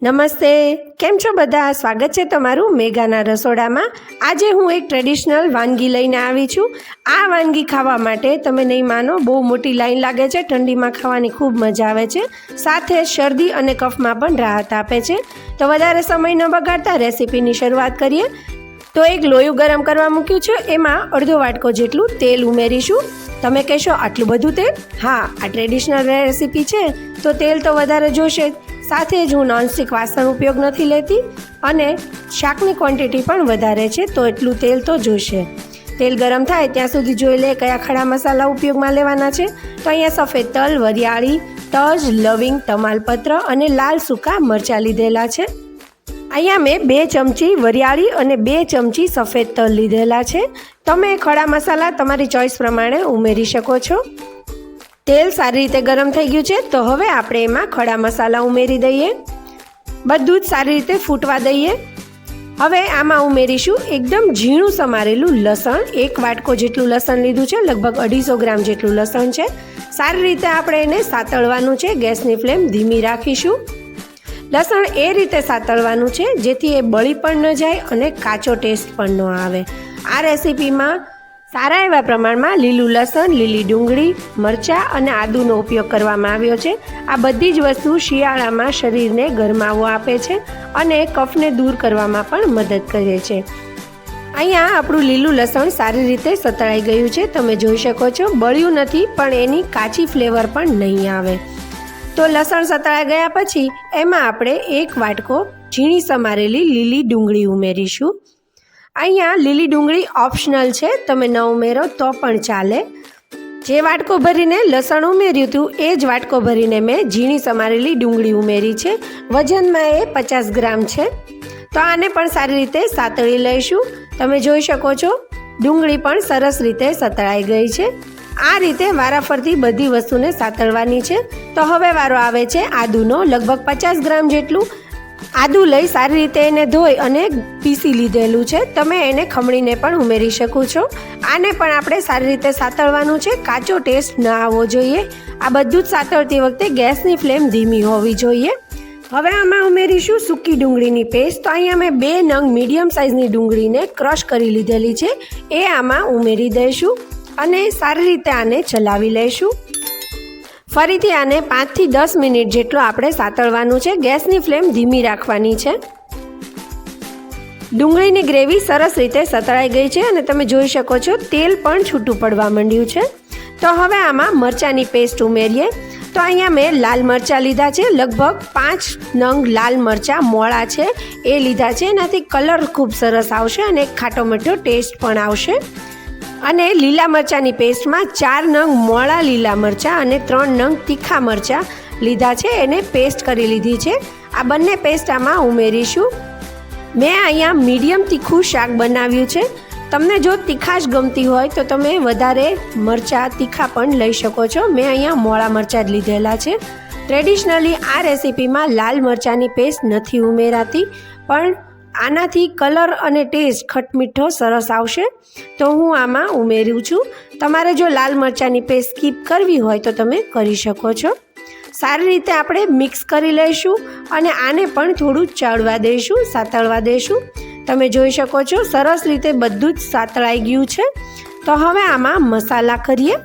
નમસ્તે, કેમ છો બધા? સ્વાગત છે તમારું મેઘાના રસોડામાં। આજે હું એક ટ્રેડિશનલ વાનગી લઈને આવી છું। આ વાનગી ખાવા માટે તમે નહીં માનો, બહુ મોટી લાઈન લાગે છે। ઠંડીમાં ખાવાની ખૂબ મજા આવે છે, સાથે શરદી અને કફમાં પણ રાહત આપે છે। તો વધારે સમય ન બગાડતા રેસીપીની શરૂઆત કરીએ। તો એક લોયું ગરમ કરવા મૂક્યું છે, એમાં અડધો વાટકો જેટલું તેલ ઉમેરીશું। તમે કહેશો આટલું બધું તેલ? હા, આ ટ્રેડિશનલ રેસીપી છે તો તેલ તો વધારે જોશે જ। સાથે જ હું નોનસ્ટિક વાસણ ઉપયોગ નથી લેતી અને શાકની ક્વોન્ટિટી પણ વધારે છે, તો એટલું તેલ તો જોઈશે। તેલ ગરમ થાય ત્યાં સુધી જોઈ લે કયા ખડા મસાલા ઉપયોગમાં લેવાના છે। તો અહીંયા સફેદ તલ, વરિયાળી, તજ, લવિંગ, તમાલપત્ર અને લાલ સૂકા મરચાં લીધેલા છે। અહીંયા મેં 2 ચમચી વરિયાળી અને 2 ચમચી સફેદ તલ લીધેલા છે। તમે ખડા મસાલા તમારી ચોઈસ પ્રમાણે ઉમેરી શકો છો। તેલ સારી રીતે ગરમ થઈ ગયું છે, તો હવે આપણે એમાં ખડા મસાલા ઉમેરી દઈએ। બધું જ સારી રીતે ફૂટવા દઈએ। હવે આમાં ઉમેરીશું એકદમ ઝીણું સમારેલું લસણ। 1 વાટકો જેટલું લસણ લીધું છે, લગભગ 250 ગ્રામ જેટલું લસણ છે। સારી રીતે આપણે એને સાતળવાનું છે, ગેસની ફ્લેમ ધીમી રાખીશું। લસણ એ રીતે સાતળવાનું છે જેથી એ બળી પણ ન જાય અને કાચો ટેસ્ટ પણ ન આવે। આ રેસીપીમાં સારા એવા પ્રમાણમાં લીલું લસણ, લીલી ડુંગળી, મરચાં અને આદુનો ઉપયોગ કરવામાં આવ્યો છે। આ બધી જ વસ્તુ શિયાળામાં શરીરને ગરમાવો આપે છે અને કફને દૂર કરવામાં પણ મદદ કરે છે। અહીંયા આપણું લીલું લસણ સારી રીતે સતળાઈ ગયું છે, તમે જોઈ શકો છો। બળ્યું નથી પણ એની કાચી ફ્લેવર પણ નહીં આવે। તો લસણ સતળાઈ ગયા પછી એમાં આપણે 1 વાટકો ઝીણી સમારેલી લીલી ડુંગળી ઉમેરીશું। અહીંયા લીલી ડુંગળી ઓપ્શનલ છે, તમે ન ઉમેરો તો પણ ચાલે। જે વાટકો ભરીને લસણ ઉમેર્યું હતું એ જ વાટકો ભરીને મેં ઝીણી સમારેલી ડુંગળી ઉમેરી છે। વજનમાં એ 50 ગ્રામ છે। તો આને પણ સારી રીતે સાતળી લઈશું। તમે જોઈ શકો છો ડુંગળી પણ સરસ રીતે સતળાઈ ગઈ છે। આ રીતે વારાફરતી બધી વસ્તુને સાતળવાની છે। તો હવે વારો આવે છે આદુનો। લગભગ 50 ગ્રામ જેટલું આદું લઈ સારી રીતે એને ધોઈ અને પીસી લીધેલું છે। તમે એને ખમણીને પણ ઉમેરી શકો છો। આને પણ આપણે સારી રીતે સાતળવાનું છે, કાચો ટેસ્ટ ન આવવો જોઈએ। આ બધું જ સાતળતી વખતે ગેસની ફ્લેમ ધીમી હોવી જોઈએ। હવે આમાં ઉમેરીશું સૂકી ડુંગળીની પેસ્ટ। તો અહીંયા મેં 2 નંગ મીડિયમ સાઇઝની ડુંગળીને ક્રશ કરી લીધેલી છે, એ આમાં ઉમેરી દઈશું અને સારી રીતે આને ચલાવી લઈશું। ફરીથી આને 5 થી 10 મિનિટ જેટલું આપણે સાતળવાનું છે। ગેસની ફ્લેમ ધીમી રાખવાની છે। ડુંગળીની ગ્રેવી સરસ રીતે સતળાઈ ગઈ છે અને તમે જોઈ શકો છો તેલ પણ છૂટું પડવા માંડ્યું છે। તો હવે આમાં મરચાંની પેસ્ટ ઉમેરીએ। તો અહીંયા મેં લાલ મરચાં લીધા છે, લગભગ 5 નંગ લાલ મરચાં મોળા છે એ લીધા છે। એનાથી કલર ખૂબ સરસ આવશે અને ખાટો મીઠો ટેસ્ટ પણ આવશે। અને લીલા મરચાંની પેસ્ટમાં 4 નંગ મોળા લીલા મરચાં અને 3 નંગ તીખા મરચાં લીધા છે, એને પેસ્ટ કરી લીધી છે। આ બંને પેસ્ટ આમાં ઉમેરીશું। મેં અહીંયા મીડિયમ તીખું શાક બનાવ્યું છે। તમને જો તીખાશ ગમતી હોય તો તમે વધારે મરચાં તીખા પણ લઈ શકો છો। મેં અહીંયા મોળા મરચાં જ લીધેલા છે। ટ્રેડિશનલી આ રેસીપીમાં લાલ મરચાંની પેસ્ટ નથી ઉમેરાતી, પણ આનાથી કલર અને ટેસ્ટ ખટમીઠો સરસ આવશે, તો હું આમાં ઉમેરું છું। તમારે જો લાલ મરચાંની પેસ્ટ સ્કીપ કરવી હોય તો તમે કરી શકો છો। સારી રીતે આપણે મિક્સ કરી લઈશું અને આને પણ થોડું ચડવા દઈશું, સાતળવા દઈશું। તમે જોઈ શકો છો સરસ રીતે બધું જ સાતળાઈ ગયું છે। તો હવે આમાં મસાલા કરીએ।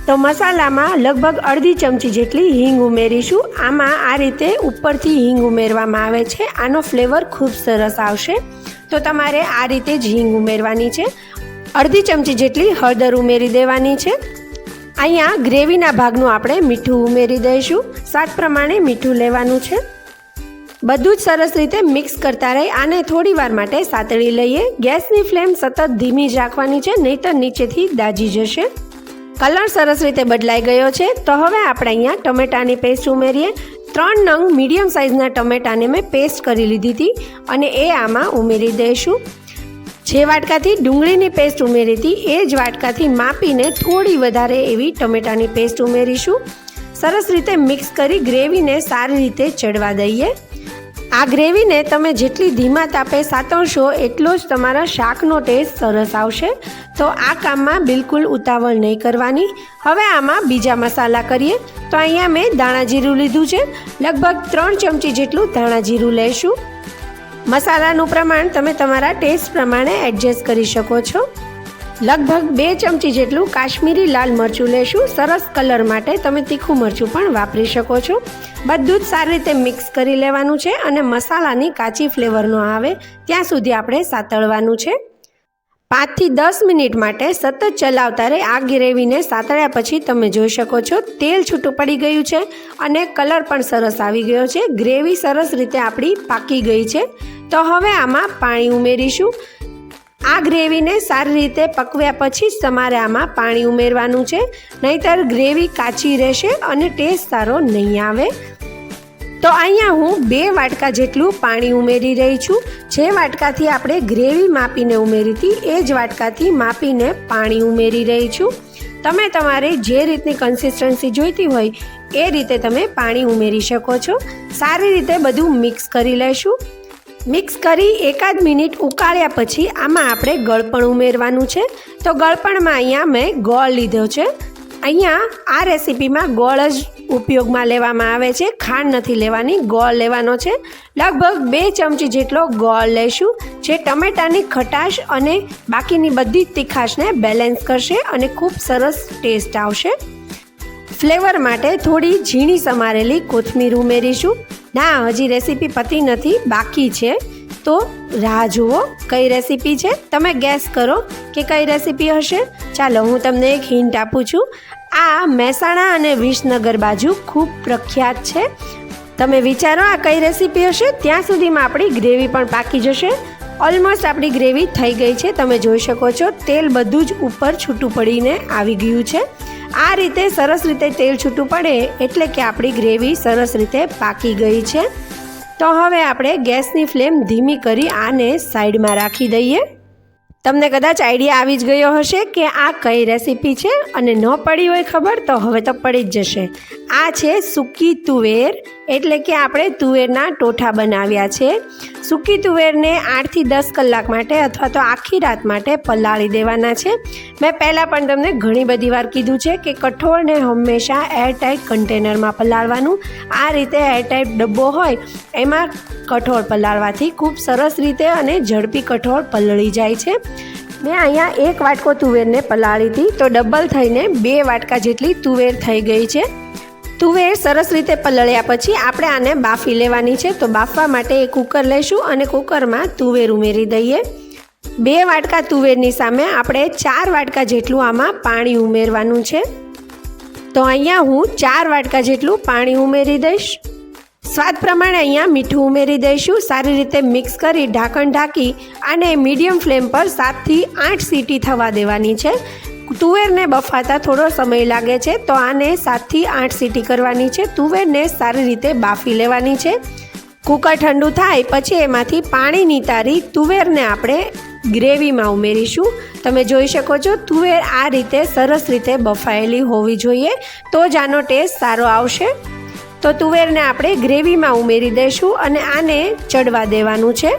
તો મસાલામાં લગભગ અડધી ચમચી જેટલી હિંગ ઉમેરીશું। આમાં આ રીતે ઉપરથી હિંગ ઉમેરવામાં આવે છે, આનો ફ્લેવર ખૂબ સરસ આવશે। તો તમારે આ રીતે જ હિંગ ઉમેરવાની છે। અડધી ચમચી જેટલી હળદર ઉમેરી દેવાની છે। અહીંયા ગ્રેવીના ભાગનું આપણે મીઠું ઉમેરી દઈશું, સ્વાદ પ્રમાણે મીઠું લેવાનું છે। બધું જ સરસ રીતે મિક્સ કરતા રહી આને થોડી વાર માટે સાતળી લઈએ। ગેસની ફ્લેમ સતત ધીમી જ રાખવાની છે, નહીંતર નીચેથી દાજી જશે। કલર સરસ રીતે બદલાઈ ગયો છે। તો હવે આપણે અહીંયા ટમેટાની પેસ્ટ ઉમેરીએ। 3 નંગ મીડિયમ સાઇઝના ટમેટાને મેં પેસ્ટ કરી લીધી હતી અને એ આમાં ઉમેરી દઈશું। જે વાટકાથી ડુંગળીની પેસ્ટ ઉમેરી હતી એ જ વાટકાથી માપીને થોડી વધારે એવી ટમેટાની પેસ્ટ ઉમેરીશું। સરસ રીતે મિક્સ કરી ગ્રેવીને સારી રીતે ચડવા દઈએ। આ ગ્રેવીને તમે જેટલી ધીમા તાપે સાતળશો એટલો જ તમારા શાકનો ટેસ્ટ સરસ આવશે. તો આ કામમાં બિલકુલ ઉતાવળ નહીં કરવાની. હવે આમાં બીજા મસાલા કરીએ. તો અહીંયા મેં ધાણા જીરું લીધું છે. લગભગ 3 ચમચી જેટલું ધાણા જીરું લઈશું. મસાલાનું પ્રમાણ તમે તમારા ટેસ્ટ પ્રમાણે એડજસ્ટ કરી શકો છો. લગભગ 2 ચમચી જેટલું કાશ્મીરી લાલ મરચું લેશું. સરસ કલર માટે તમે તીખું મરચું પણ વાપરી શકો છો. બધું જ સારી રીતે મિક્સ કરી લેવાનું છે અને મસાલાની કાચી ફ્લેવર ન આવે ત્યાં સુધી આપણે સાતળવાનું છે. 5 થી 10 મિનિટ માટે સતત ચલાવતા રહે. આ ગ્રેવીને સાતળ્યા પછી તમે જોઈ શકો છો તેલ છૂટું પડી ગયું છે અને કલર પણ સરસ આવી ગયો છે. ગ્રેવી સરસ રીતે આપણી પાકી ગઈ છે. તો હવે આમાં પાણી ઉમેરીશું. આ ગ્રેવીને સારી રીતે પકવ્યા પછી જ તમારે આમાં પાણી ઉમેરવાનું છે, નહીંતર ગ્રેવી કાચી રહેશે અને ટેસ્ટ સારો નહીં આવે. તો અહીંયા હું 2 વાટકા જેટલું પાણી ઉમેરી રહી છું. જે વાટકાથી આપણે ગ્રેવી માપીને ઉમેરી હતી એ જ વાટકાથી માપીને પાણી ઉમેરી રહી છું. તમે તમારે જે રીતની કન્સિસ્ટન્સી જોઈતી હોય એ રીતે તમે પાણી ઉમેરી શકો છો. સારી રીતે બધું મિક્સ કરી લઈશું. મિક્સ કરી 1 મિનિટ ઉકાળ્યા પછી આમાં આપણે ગળપણ ઉમેરવાનું છે. તો ગળપણમાં અહીંયા મેં ગોળ લીધો છે. અહીંયા આ રેસીપીમાં ગોળ જ ઉપયોગમાં લેવામાં આવે છે, ખાંડ નથી લેવાની, ગોળ લેવાનો છે. લગભગ 2 ચમચી જેટલો ગોળ લઈશું, જે ટમેટાની ખટાશ અને બાકીની બધી જ તીખાશને બેલેન્સ કરશે અને ખૂબ સરસ ટેસ્ટ આવશે. ફ્લેવર માટે થોડી ઝીણી સમારેલી કોથમીર ઉમેરીશું. ના, હજી રેસીપી પતી નથી, બાકી છે. તો રાહ જુઓ કઈ રેસીપી છે. તમે ગેસ કરો કે કઈ રેસીપી હશે. ચાલો હું તમને એક હિન્ટ આપું છું. આ મહેસાણા અને વિસનગર બાજુ ખૂબ પ્રખ્યાત છે. તમે વિચારો આ કઈ રેસીપી હશે. ત્યાં સુધીમાં આપણી ગ્રેવી પણ પાકી જશે. ઓલમોસ્ટ આપણી ગ્રેવી થઈ ગઈ છે. તમે જોઈ શકો છો તેલ બધું જ ઉપર છૂટું પડીને આવી ગયું છે. આ રીતે સરસ રીતે તેલ છૂટું પડે એટલે કે આપણી ગ્રેવી સરસ રીતે પાકી ગઈ છે. તો હવે આપણે ગેસની ફ્લેમ ધીમી કરી આને સાઈડમાં રાખી દઈએ. તમને કદાચ આઈડિયા આવી જ ગયો હશે કે આ કઈ રેસીપી છે, અને ન પડી હોય ખબર તો હવે તો પડી જ જશે. આ છે સૂકી તુવેર, એટલે કે આપણે તુવેરના ટોઠા બનાવ્યા છે. સૂકી તુવેરને 8 થી 10 કલાક માટે અથવા તો આખી રાત માટે પલાળી દેવાના છે. મેં પહેલાં પણ તમને ઘણી બધી વાર કીધું છે કે કઠોળને હંમેશા એરટાઇટ કન્ટેનરમાં પલાળવાનું. આ રીતે એરટાઇટ ડબ્બો હોય એમાં કઠોળ પલાળવાથી ખૂબ સરસ રીતે અને ઝડપી કઠોળ પલળી જાય છે. મેં અહીંયા 1 વાટકો તુવેરને પલાળી હતી, તો ડબલ થઈને 2 વાટકા જેટલી તુવેર થઈ ગઈ છે. તુવેર સરસ રીતે પલળ્યા પછી આપણે આને બાફી લેવાની છે. તો બાફવા માટે એક કુકર લઈશું અને કુકરમાં તુવેર ઉમેરી દઈએ. 2 વાટકા તુવેરની સામે આપણે 4 વાટકા જેટલું આમાં પાણી ઉમેરવાનું છે. તો અહીંયા હું 4 વાટકા જેટલું પાણી ઉમેરી દઈશ. સ્વાદ પ્રમાણે અહીંયા મીઠું ઉમેરી દઈશું. સારી રીતે મિક્સ કરી ઢાંકણ ઢાંકી અને મીડિયમ ફ્લેમ પર 7 થી 8 સીટી થવા દેવાની છે. તુવેરને બફાતા થોડો સમય લાગે છે, તો આને 7 થી 8 સીટી કરવાની છે. તુવેરને સારી રીતે બાફી લેવાની છે. કુકર ઠંડુ થાય પછી એમાંથી પાણી નિતારી તુવેરને આપણે ગ્રેવીમાં ઉમેરીશું. તમે જોઈ શકો છો તુવેર આ રીતે સરસ રીતે બફાયેલી હોવી જોઈએ, તો જ આનો ટેસ્ટ સારો આવશે. તો તુવેરને આપણે ગ્રેવીમાં ઉમેરી દઈશું અને આને ચડવા દેવાનું છે.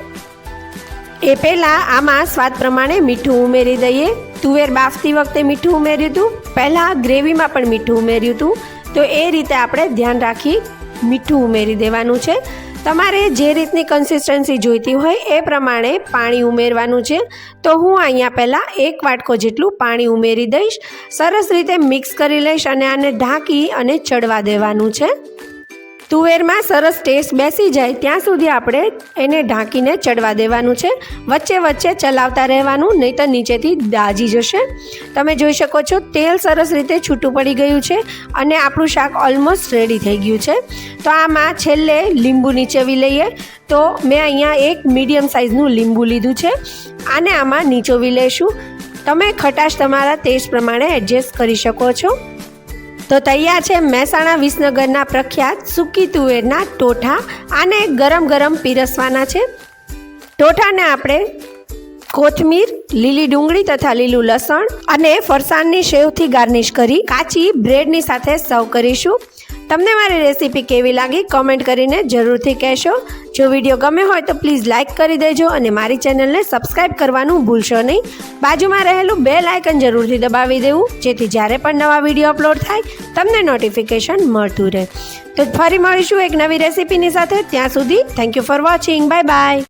એ પહેલાં આમાં સ્વાદ પ્રમાણે મીઠું ઉમેરી દઈએ. તુવેર બાફતી વખતે મીઠું ઉમેર્યું હતું, પહેલાં ગ્રેવીમાં પણ મીઠું ઉમેર્યું હતું. તો એ રીતે આપણે ધ્યાન રાખી મીઠું ઉમેરી દેવાનું છે. તમારે જે રીતની કન્સિસ્ટન્સી જોઈતી હોય એ પ્રમાણે પાણી ઉમેરવાનું છે. તો હું અહીંયા પહેલાં 1 વાટકો જેટલું પાણી ઉમેરી દઈશ. સરસ રીતે મિક્સ કરી લઈશ અને આને ઢાંકી અને ચડવા દેવાનું છે. તુવેરમાં સરસ ટેસ્ટ બેસી જાય ત્યાં સુધી આપણે એને ઢાંકીને ચડવા દેવાનું છે. વચ્ચે વચ્ચે ચલાવતા રહેવાનું, નહીં તો નીચેથી દાજી જશે. તમે જોઈ શકો છો તેલ સરસ રીતે છૂટું પડી ગયું છે અને આપણું શાક ઓલમોસ્ટ રેડી થઈ ગયું છે. તો આમાં છેલ્લે લીંબુ નીચોવી લઈએ. તો મેં અહીંયા એક મીડિયમ સાઇઝનું લીંબુ લીધું છે. આને આમાં નીચોવી લઈશું. તમે ખટાશ તમારા ટેસ્ટ પ્રમાણે એડજસ્ટ કરી શકો છો. તો તૈયાર છે મહેસાણા વિસનગરના પ્રખ્યાત સૂકી તુવેરના ટોઠા. આને ગરમ ગરમ પીરસવાના છે. ટોઠાને આપણે કોથમીર, લીલી ડુંગળી તથા લીલું લસણ અને ફરસાણની સેવથી ગાર્નિશ કરી કાચી બ્રેડની સાથે સર્વ કરીશું. તમને મારી રેસીપી કેવી લાગી કમેન્ટ કરીને જરૂરથી કહેશો. જો વિડીયો ગમે હોય તો પ્લીઝ લાઇક કરી દેજો અને મારી ચેનલને સબસ્ક્રાઈબ કરવાનું ભૂલશો નહીં. બાજુમાં રહેલું બેલ આઇકન જરૂરથી દબાવી દેવું, જેથી જ્યારે પણ નવા વિડીયો અપલોડ થાય તમને નોટિફિકેશન મળતું રહે. તો ફરી મળીશું એક નવી રેસીપીની સાથે. ત્યાં સુધી thank you for watching. Bye bye.